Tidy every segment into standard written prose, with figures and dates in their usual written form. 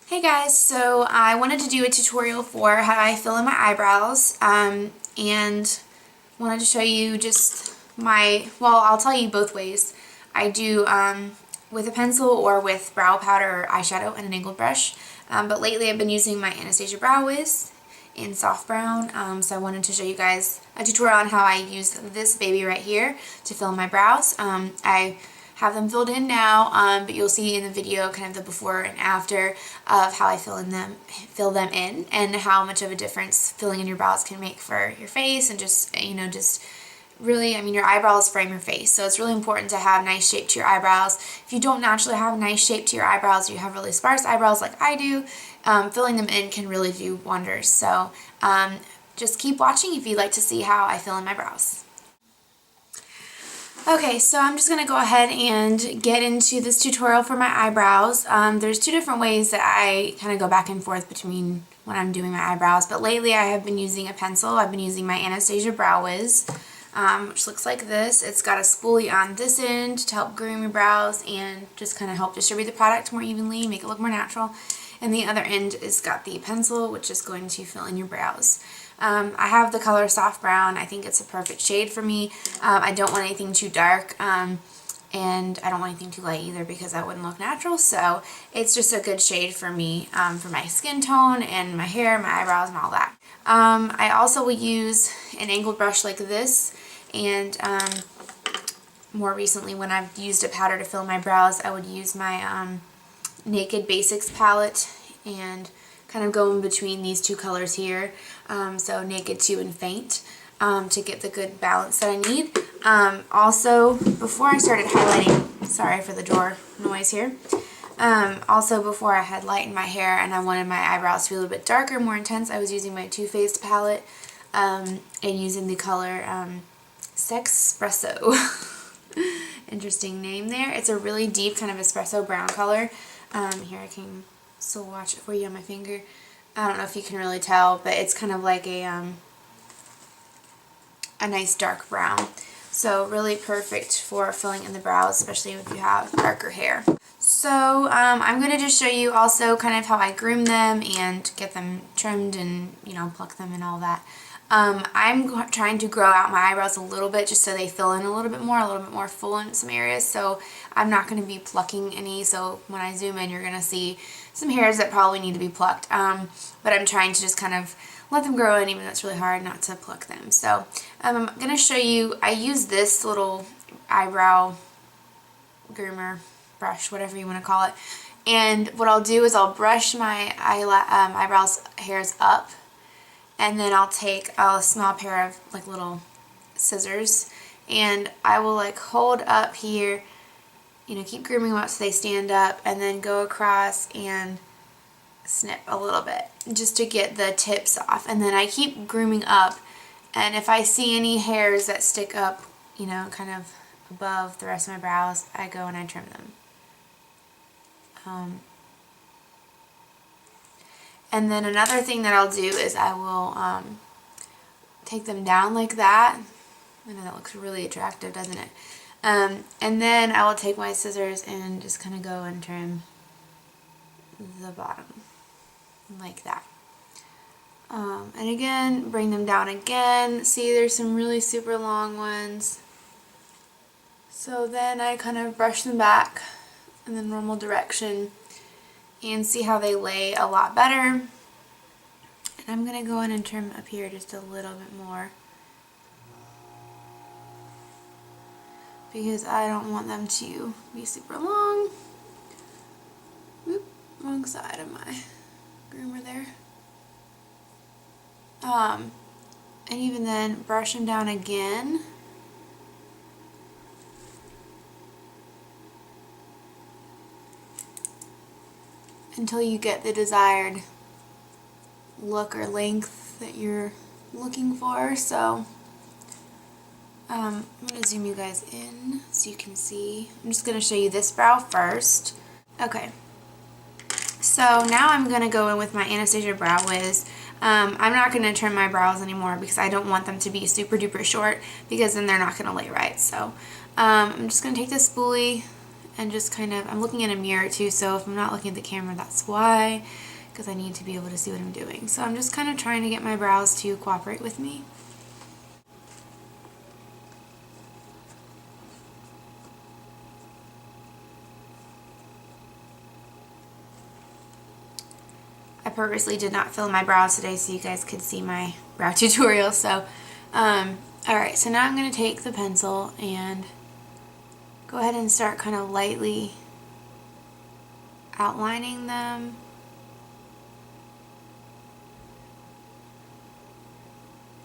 Hey guys, so I wanted to do a tutorial for how I fill in my eyebrows and wanted to show you just I'll tell you both ways. I do with a pencil or with brow powder or eyeshadow and an angled brush, but lately I've been using my Anastasia Brow Whiz in soft brown, so I wanted to show you guys a tutorial on how I use this baby right here to fill in my brows. I have them filled in now, but you'll see in the video kind of the before and after of how I fill them in and how much of a difference filling in your brows can make for your face and just really, your eyebrows frame your face, so it's really important to have nice shape to your eyebrows. If you don't naturally have a nice shape to your eyebrows, you have really sparse eyebrows like I do, filling them in can really do wonders. So just keep watching if you'd like to see how I fill in my brows. Okay, so I'm just going to go ahead and get into this tutorial for my eyebrows. There's two different ways that I kind of go back and forth between when I'm doing my eyebrows, but lately I have been using a pencil. I've been using my Anastasia Brow Whiz, which looks like this. It's got a spoolie on this end to help groom your brows and just kind of help distribute the product more evenly, make it look more natural. And the other end is got the pencil, which is going to fill in your brows. I have the color soft brown. I think it's a perfect shade for me. I don't want anything too dark, and I don't want anything too light either because that wouldn't look natural. So it's just a good shade for me, for my skin tone and my hair, my eyebrows, and all that. I also will use an angled brush like this, and more recently when I've used a powder to fill my brows, I would use my Naked Basics palette and kind of go in between these two colors here, so Naked 2 and Faint, to get the good balance that I need. Also, before I started highlighting, sorry for the door noise here, also before I had light in my hair and I wanted my eyebrows to be a little bit darker, more intense, I was using my Too Faced palette and using the color Sexpresso. Interesting name there. It's a really deep kind of espresso brown color. Here I can still watch it for you on my finger. I don't know if you can really tell, but it's kind of like a nice dark brown. So really perfect for filling in the brows, especially if you have darker hair. So I'm going to just show you also kind of how I groom them and get them trimmed and, pluck them and all that. I'm trying to grow out my eyebrows a little bit just so they fill in a little bit more full in some areas, so I'm not going to be plucking any, so when I zoom in you're going to see some hairs that probably need to be plucked, but I'm trying to just kind of let them grow in, even though it's really hard not to pluck them. So I'm going to show you, I use this little eyebrow groomer brush, whatever you want to call it, and what I'll do is I'll brush my eyebrows hairs up, and then I'll take a small pair of little scissors, and I will hold up here, keep grooming them up so they stand up, and then go across and snip a little bit just to get the tips off, and then I keep grooming up, and if I see any hairs that stick up, kind of above the rest of my brows, I go and I trim them. And then another thing that I'll do is I will take them down like that. I know that looks really attractive, doesn't it? And then I will take my scissors and just kind of go and trim the bottom like that. And again, bring them down again. See, there's some really super long ones. So then I kind of brush them back in the normal direction and see how they lay a lot better. And I'm going to go in and trim up here just a little bit more, because I don't want them to be super long. Oop, wrong side of my groomer there. And even then, brush them down again. Until you get the desired look or length that you're looking for. So I'm going to zoom you guys in so you can see. I'm just going to show you this brow first. Okay, so now I'm going to go in with my Anastasia Brow Whiz. I'm not going to trim my brows anymore because I don't want them to be super duper short, because then they're not going to lay right. So I'm just going to take this spoolie and just kind of, I'm looking in a mirror too, so if I'm not looking at the camera, that's why, because I need to be able to see what I'm doing. So I'm just kind of trying to get my brows to cooperate with me. I purposely did not fill my brows today so you guys could see my brow tutorial. So, alright, so now I'm going to take the pencil and go ahead and start kind of lightly outlining them.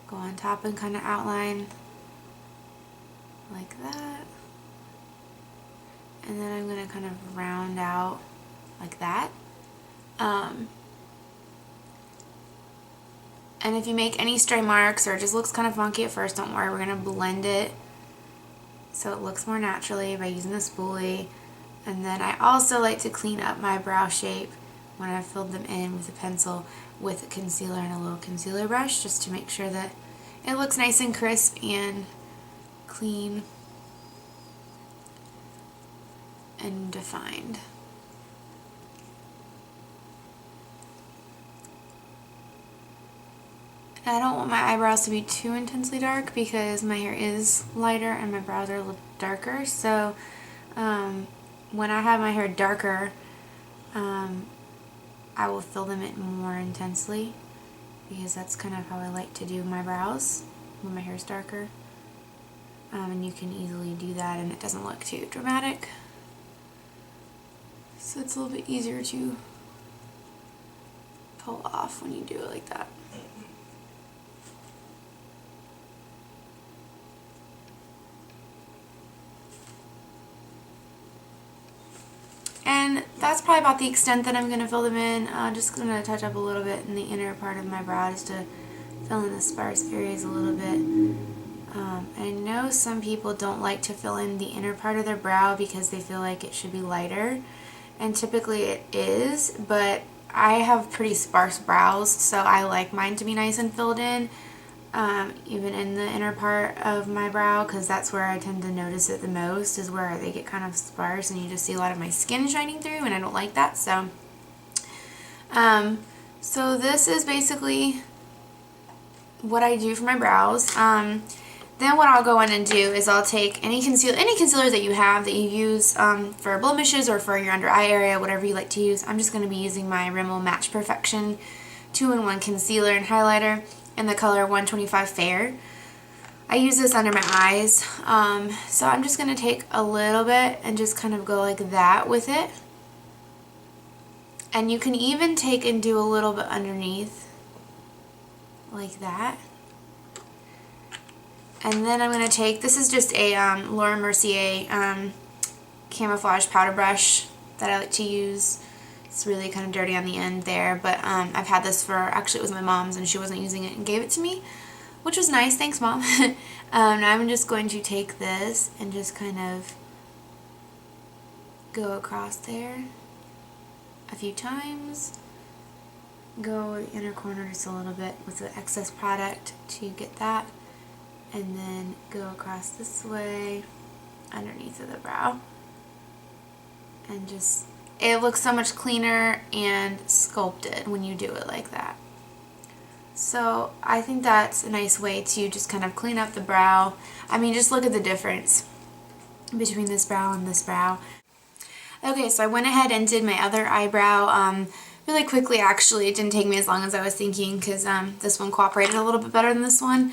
Go on top and kind of outline like that. And then I'm going to kind of round out like that. And if you make any stray marks or it just looks kind of funky at first, don't worry, we're going to blend it so it looks more naturally by using the spoolie. And then I also like to clean up my brow shape when I filled them in with a pencil with a concealer and a little concealer brush, just to make sure that it looks nice and crisp and clean and defined. I don't want my eyebrows to be too intensely dark because my hair is lighter and my brows are a little darker. So when I have my hair darker, I will fill them in more intensely because that's kind of how I like to do my brows when my hair is darker. And you can easily do that and it doesn't look too dramatic. So it's a little bit easier to pull off when you do it like that. And that's probably about the extent that I'm going to fill them in. Just going to touch up a little bit in the inner part of my brow just to fill in the sparse areas a little bit. I know some people don't like to fill in the inner part of their brow because they feel like it should be lighter. And typically it is, but I have pretty sparse brows, so I like mine to be nice and filled in. Even in the inner part of my brow, because that's where I tend to notice it the most, is where they get kind of sparse and you just see a lot of my skin shining through, and I don't like that. So so this is basically what I do for my brows. Then what I'll go in and do is I'll take any concealer that you have that you use for blemishes or for your under eye area, whatever you like to use. I'm just going to be using my Rimmel Match Perfection 2-in-1 concealer and highlighter in the color 125 Fair. I use this under my eyes, so I'm just going to take a little bit and just kind of go like that with it. And you can even take and do a little bit underneath, like that. And then I'm going to take, this is just a Laura Mercier camouflage powder brush that I like to use. It's really kind of dirty on the end there, but I've had this for, actually it was my mom's and she wasn't using it and gave it to me, which was nice. Thanks, Mom. Now I'm just going to take this and just kind of go across there a few times. Go the inner corner just a little bit with the excess product to get that. And then go across this way underneath of the brow. And just, it looks so much cleaner and sculpted when you do it like that. So I think that's a nice way to just kind of clean up the brow. I mean, just look at the difference between this brow and this brow. Okay, so I went ahead and did my other eyebrow really quickly. Actually, it didn't take me as long as I was thinking because this one cooperated a little bit better than this one.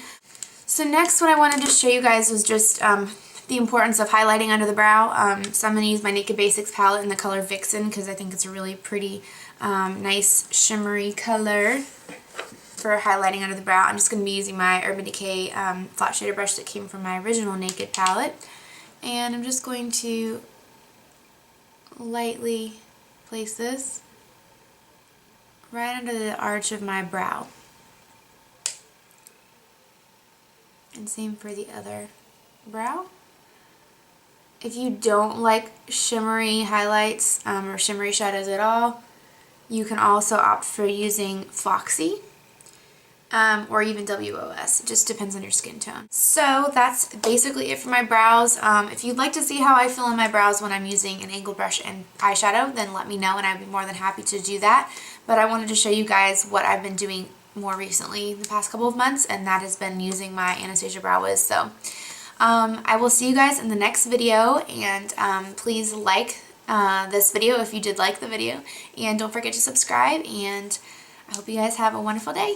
So next, what I wanted to show you guys was just the importance of highlighting under the brow. So I'm going to use my Naked Basics palette in the color Vixen because I think it's a really pretty, nice shimmery color for highlighting under the brow. I'm just going to be using my Urban Decay flat shader brush that came from my original Naked palette. And I'm just going to lightly place this right under the arch of my brow. And same for the other brow. If you don't like shimmery highlights or shimmery shadows at all, you can also opt for using Foxy. or even WOS. It just depends on your skin tone. So that's basically it for my brows. If you'd like to see how I fill in my brows when I'm using an angled brush and eyeshadow, then let me know and I'd be more than happy to do that. But I wanted to show you guys what I've been doing more recently the past couple of months, and that has been using my Anastasia Brow Wiz. So I will see you guys in the next video, and please like this video if you did like the video, and don't forget to subscribe, and I hope you guys have a wonderful day.